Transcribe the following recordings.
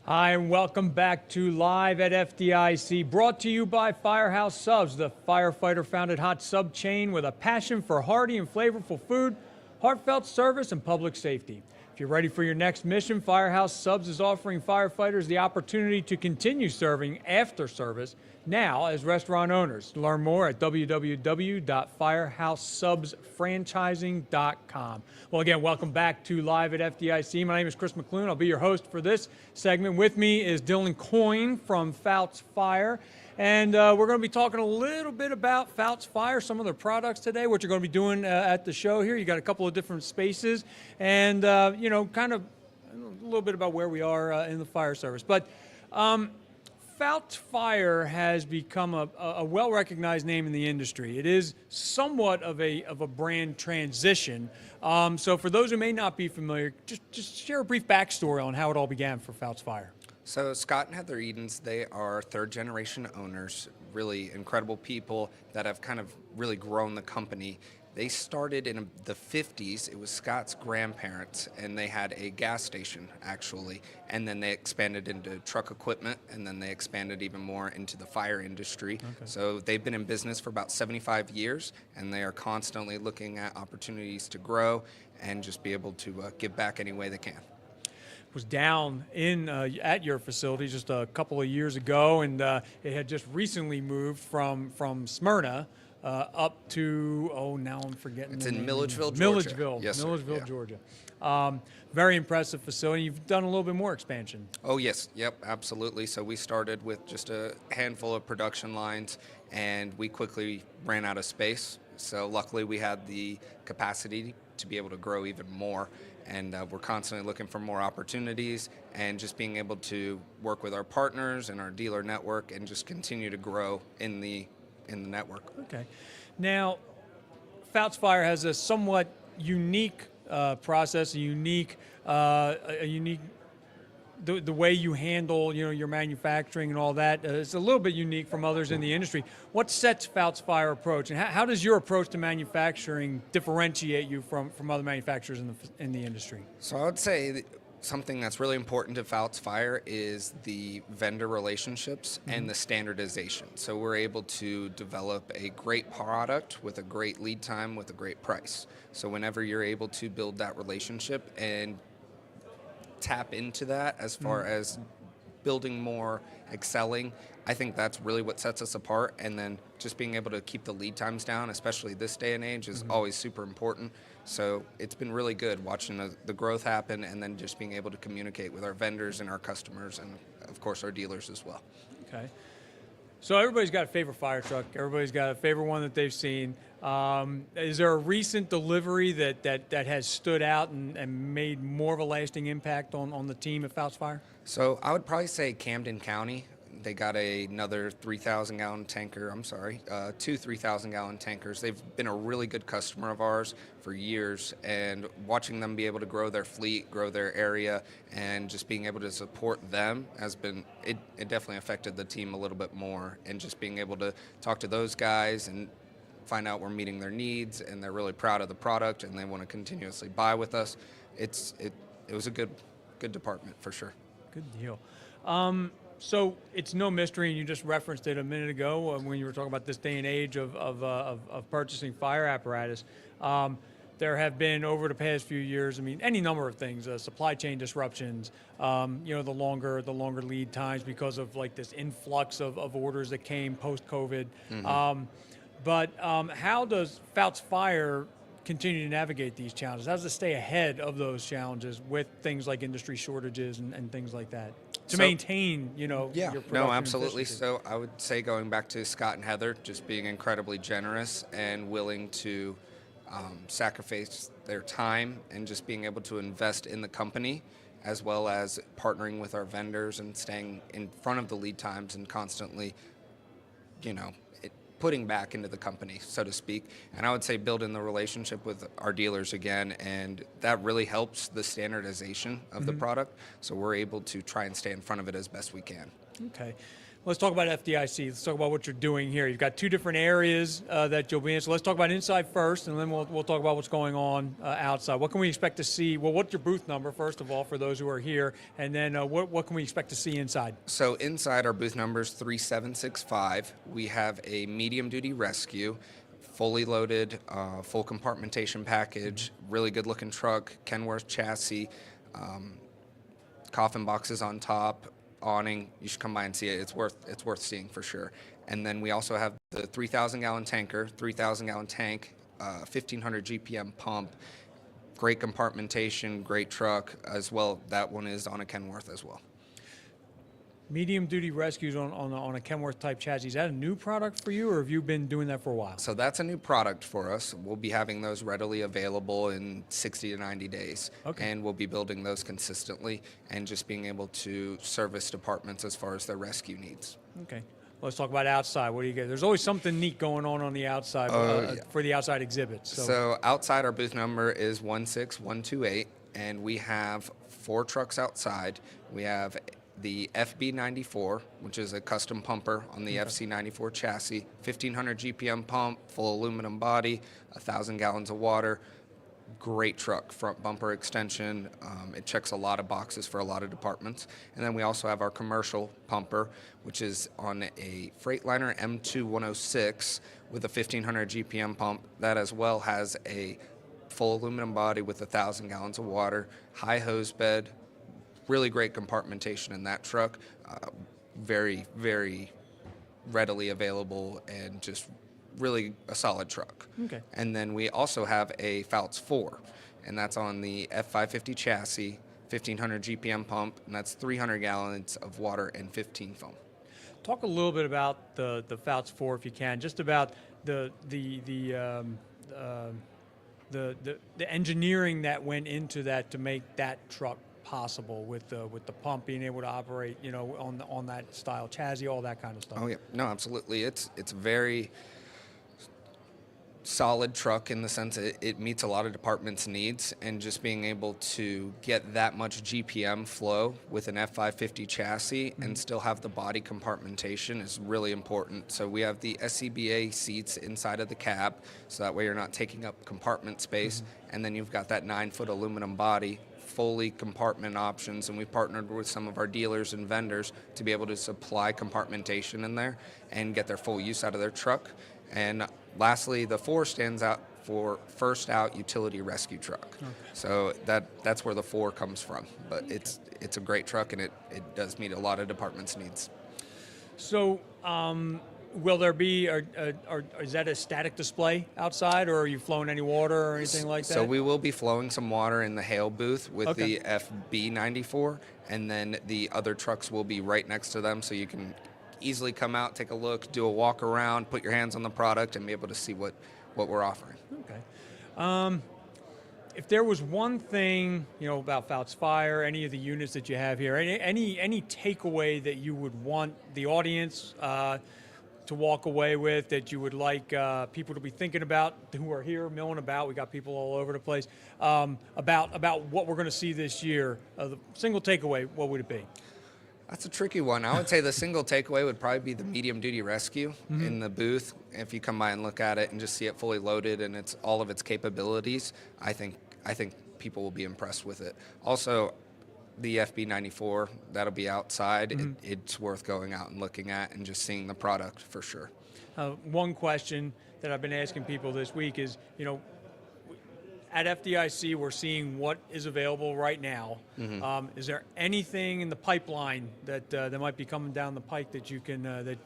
Hi, and welcome back to Live at FDIC, brought to you by Firehouse Subs, the firefighter-founded hot sub chain with a passion for hearty and flavorful food, heartfelt service, and public safety. If you're ready for your next mission, Firehouse Subs is offering firefighters the opportunity to continue serving after service now as restaurant owners. Learn more at www.firehousesubsfranchising.com. Well, again, welcome back to Live at FDIC. My name is Chris McClune. I'll be your host for this segment. With me is Dylan Coyne from Fouts Fire. And we're going to be talking a little bit about Fouts Fire, some of their products today, what you're going to be doing at the show here. You got a couple of different spaces and, kind of a little bit about where we are in the fire service. But Fouts Fire has become a well-recognized name in the industry. It is somewhat of a brand transition. So for those who may not be familiar, just share a brief backstory on how it all began for Fouts Fire. So Scott and Heather Edens, they are third-generation owners, really incredible people that have kind of really grown the company. They started in the 50s. It was Scott's grandparents, and they had a gas station, actually. And then they expanded into truck equipment, and then they expanded even more into the fire industry. Okay. So they've been in business for about 75 years, and they are constantly looking at opportunities to grow and just be able to give back any way they can. Was down in at your facility just a couple of years ago, and it had just recently moved from Smyrna up to, now I'm forgetting. It's the in name. Milledgeville, Georgia. Milledgeville, Georgia. Very impressive facility. You've done a little bit more expansion. Oh, yes. Yep, absolutely. So we started with just a handful of production lines, and we quickly ran out of space. So luckily we had the capacity to be able to grow even more. And we're constantly looking for more opportunities and just being able to work with our partners and our dealer network and just continue to grow in the network. Okay. Now, Fouts Fire has a somewhat unique process, a unique the way you handle, your manufacturing and all that. It's a little bit unique from others in the industry. What sets Fouts Fire approach, and how does your approach to manufacturing differentiate you from other manufacturers in the industry? So I would say something that's really important to Fouts Fire is the vendor relationships and the standardization. So we're able to develop a great product with a great lead time with a great price. So whenever you're able to build that relationship and tap into that as far as building more, excelling, I think that's really what sets us apart. And then just being able to keep the lead times down, especially this day and age, is always super important. So it's been really good watching the growth happen and then just being able to communicate with our vendors and our customers and, of course, our dealers as well. Okay. So everybody's got a favorite fire truck. Everybody's got a favorite one that they've seen. Is there a recent delivery that has stood out and made more of a lasting impact on the team at Fouts Fire? So I would probably say Camden County. They got another 3,000-gallon tanker. Two 3,000-gallon tankers. They've been a really good customer of ours for years, and watching them be able to grow their fleet, grow their area, and just being able to support them has been, it definitely affected the team a little bit more. And just being able to talk to those guys and find out we're meeting their needs, and they're really proud of the product, and they want to continuously buy with us. It was a good department for sure. Good deal. So it's no mystery, and you just referenced it a minute ago when you were talking about this day and age of purchasing fire apparatus. There have been, over the past few years, any number of things, supply chain disruptions, the longer lead times because of like this influx of orders that came post-COVID. But how does Fouts Fire continue to navigate these challenges? How does it stay ahead of those challenges with things like industry shortages and things like that to maintain, your production? No, absolutely. So I would say going back to Scott and Heather, just being incredibly generous and willing to sacrifice their time and just being able to invest in the company, as well as partnering with our vendors and staying in front of the lead times and constantly, putting back into the company, so to speak. And I would say building the relationship with our dealers again, and that really helps the standardization of the product, so we're able to try and stay in front of it as best we can. Okay. Let's talk about FDIC. Let's talk about what you're doing here. You've got two different areas that you'll be in. So let's talk about inside first, and then we'll talk about what's going on outside. What can we expect to see? Well, what's your booth number, first of all, for those who are here? And then what can we expect to see inside? So inside, our booth number is 3765. We have a medium-duty rescue, fully loaded, full compartmentation package, really good-looking truck, Kenworth chassis, coffin boxes on top, awning. You should come by and see it. It's worth seeing for sure. And then we also have the 3,000-gallon tanker, 3,000-gallon tank, 1,500 GPM pump, great compartmentation, great truck as well. That one is on a Kenworth as well. Medium-duty rescues on a Kenworth type chassis. Is that a new product for you, or have you been doing that for a while? So that's a new product for us. We'll be having those readily available in 60 to 90 days. Okay. And we'll be building those consistently and just being able to service departments as far as their rescue needs. Okay. Let's talk about outside. What do you get? There's always something neat going on the outside for the outside exhibits. So outside, our booth number is 16128, and we have 4 trucks outside. We have the FB94, which is a custom pumper on the FC94 chassis, 1,500 GPM pump, full aluminum body, 1,000 gallons of water. Great truck, front bumper extension. It checks a lot of boxes for a lot of departments. And then we also have our commercial pumper, which is on a Freightliner M2 with a 1,500 GPM pump. That as well has a full aluminum body with 1,000 gallons of water, high hose bed, really great compartmentation in that truck. Very, very readily available and just really a solid truck. Okay. And then we also have a Fouts 4, and that's on the F550 chassis, 1,500 GPM pump, and that's 300 gallons of water and 15 foam. Talk a little bit about the Fouts 4, if you can, just about the engineering that went into that to make that truck possible, with the pump being able to operate, on that style chassis, all that kind of stuff. Oh yeah, no, absolutely. It's very solid truck in the sense it meets a lot of departments' needs, and just being able to get that much GPM flow with an F550 chassis and still have the body compartmentation is really important. So we have the SCBA seats inside of the cab, so that way you're not taking up compartment space, and then you've got that 9-foot aluminum body, fully compartment options, and we've partnered with some of our dealers and vendors to be able to supply compartmentation in there and get their full use out of their truck. And lastly, the 4 stands out for first out utility rescue truck. Okay. So that's where the 4 comes from. But it's a great truck, and it does meet a lot of departments' needs. So will there be, is that a static display outside, or are you flowing any water or anything like that? So we will be flowing some water in the hail booth with the FB94, and then the other trucks will be right next to them, so you can easily come out, take a look, do a walk around, put your hands on the product, and be able to see what we're offering. Okay. If there was one thing, about Fouts Fire, any of the units that you have here, any takeaway that you would want the audience to walk away with, that you would like people to be thinking about, who are here milling about, we got people all over the place, about what we're going to see this year, the single takeaway, what would it be? That's a tricky one. I would say the single takeaway would probably be the medium-duty rescue in the booth. If you come by and look at it and just see it fully loaded and it's all of its capabilities, I think people will be impressed with it. Also, the FB94, that'll be outside. It's worth going out and looking at and just seeing the product for sure. One question that I've been asking people this week is, at FDIC, we're seeing what is available right now. Is there anything in the pipeline that might be coming down the pike that you can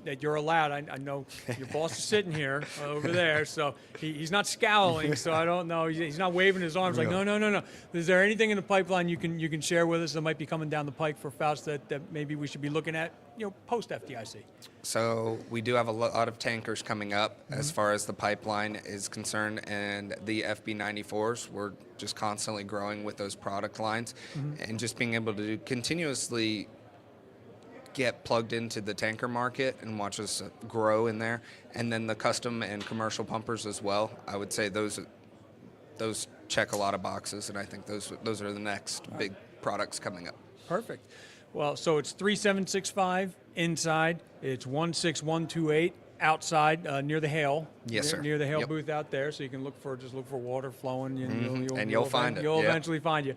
that you're allowed? I know your boss is sitting here over there, so he's not scowling. So I don't know. He's not waving his arms like no. Is there anything in the pipeline you can share with us that might be coming down the pike for Fouts that maybe we should be looking at, post FDIC? So we do have a lot of tankers coming up as far as the pipeline is concerned, and the FB94s, we're just constantly growing with those product lines, and just being able to continuously get plugged into the tanker market and watch us grow in there. And then the custom and commercial pumpers as well. I would say those check a lot of boxes, and I think those are the next big products coming up. Perfect. Well, so it's 3765 inside. It's 16128 outside near the Hale. Yes, sir. Near the Hale Yep. booth out there. So you can look for water flowing, and You'll find it. You'll Yep. eventually find you.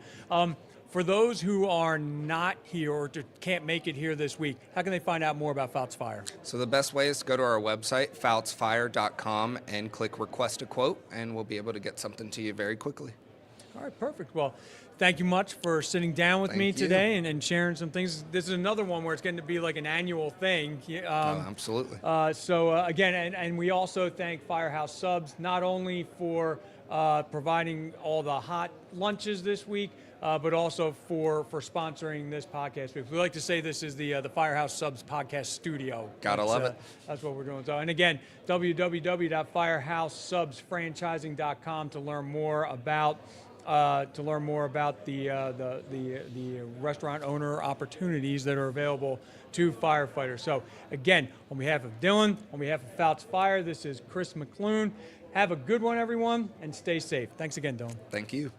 For those who are not here or can't make it here this week, how can they find out more about Fouts Fire? So the best way is to go to our website, foutsfire.com, and click Request a Quote, and we'll be able to get something to you very quickly. All right, perfect. Well, thank you much for sitting down with me Thank you. today and sharing some things. This is another one where it's going to be like an annual thing. Absolutely. Again, and we also thank Firehouse Subs not only for providing all the hot lunches this week, but also for sponsoring this podcast. We like to say this is the Firehouse Subs podcast studio. Gotta love it. That's what we're doing. So, and again, www.firehousesubsfranchising.com to learn more about the restaurant owner opportunities that are available to firefighters. So again, on behalf of Dylan, on behalf of Fouts Fire, this is Chris McClune. Have a good one, everyone, and stay safe. Thanks again, Dylan. Thank you.